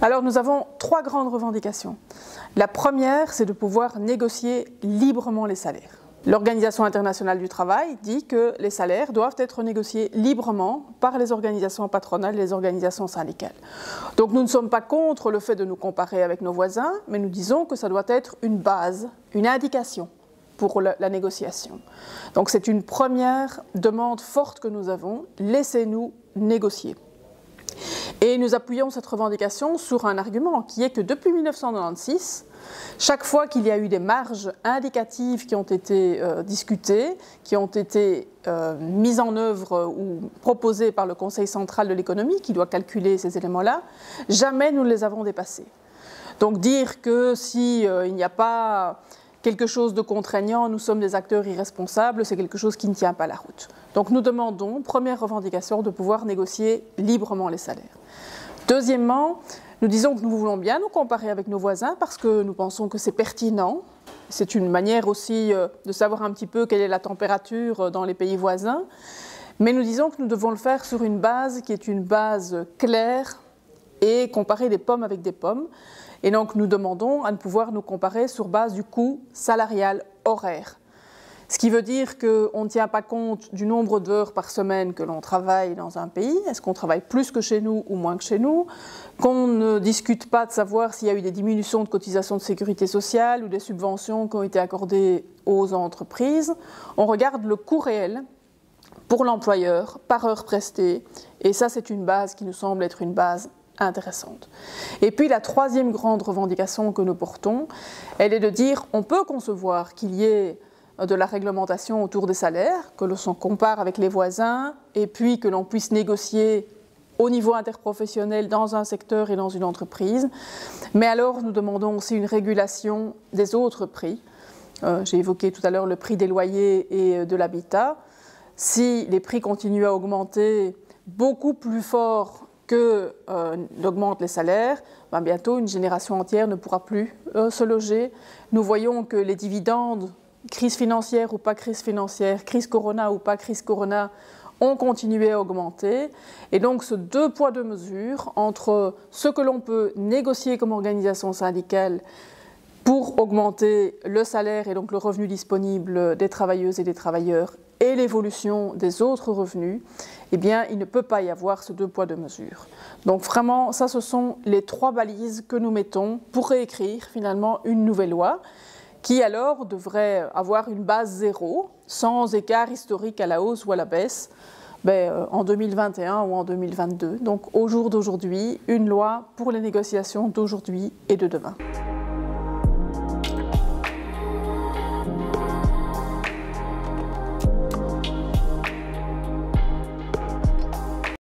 Alors nous avons 3 grandes revendications. La première, c'est de pouvoir négocier librement les salaires. L'Organisation internationale du travail dit que les salaires doivent être négociés librement par les organisations patronales et les organisations syndicales. Donc nous ne sommes pas contre le fait de nous comparer avec nos voisins, mais nous disons que ça doit être une base, une indication pour la négociation. Donc c'est une première demande forte que nous avons, laissez-nous négocier. Et nous appuyons cette revendication sur un argument qui est que depuis 1996, chaque fois qu'il y a eu des marges indicatives qui ont été discutées, qui ont été mises en œuvre ou proposées par le Conseil central de l'économie, qui doit calculer ces éléments-là, jamais nous ne les avons dépassés. Donc dire que s'il n'y a pas quelque chose de contraignant, nous sommes des acteurs irresponsables, c'est quelque chose qui ne tient pas la route. Donc nous demandons, première revendication, de pouvoir négocier librement les salaires. Deuxièmement, nous disons que nous voulons bien nous comparer avec nos voisins parce que nous pensons que c'est pertinent. C'est une manière aussi de savoir un petit peu quelle est la température dans les pays voisins. Mais nous disons que nous devons le faire sur une base qui est une base claire et comparer des pommes avec des pommes. Et donc nous demandons à pouvoir nous comparer sur base du coût salarial horaire. Ce qui veut dire qu'on ne tient pas compte du nombre d'heures par semaine que l'on travaille dans un pays. Est-ce qu'on travaille plus que chez nous ou moins que chez nous? Qu'on ne discute pas de savoir s'il y a eu des diminutions de cotisations de sécurité sociale ou des subventions qui ont été accordées aux entreprises. On regarde le coût réel pour l'employeur par heure prestée. Et ça, c'est une base qui nous semble être une base intéressante. Et puis la troisième grande revendication que nous portons, elle est de dire on peut concevoir qu'il y ait de la réglementation autour des salaires, que l'on compare avec les voisins et puis que l'on puisse négocier au niveau interprofessionnel dans un secteur et dans une entreprise. Mais alors nous demandons aussi une régulation des autres prix. J'ai évoqué tout à l'heure le prix des loyers et de l'habitat. Si les prix continuent à augmenter beaucoup plus fort que n'augmentent les salaires, ben bientôt une génération entière ne pourra plus se loger. Nous voyons que les dividendes, crise financière ou pas crise financière, crise Corona ou pas crise Corona, ont continué à augmenter. Et donc ce 2 poids 2 mesures entre ce que l'on peut négocier comme organisation syndicale pour augmenter le salaire et donc le revenu disponible des travailleuses et des travailleurs et l'évolution des autres revenus, eh bien, il ne peut pas y avoir ce 2 poids 2 mesures. Donc vraiment, ça, ce sont les 3 balises que nous mettons pour réécrire finalement une nouvelle loi qui alors devrait avoir une base zéro, sans écart historique à la hausse ou à la baisse, en 2021 ou en 2022. Donc au jour d'aujourd'hui, une loi pour les négociations d'aujourd'hui et de demain.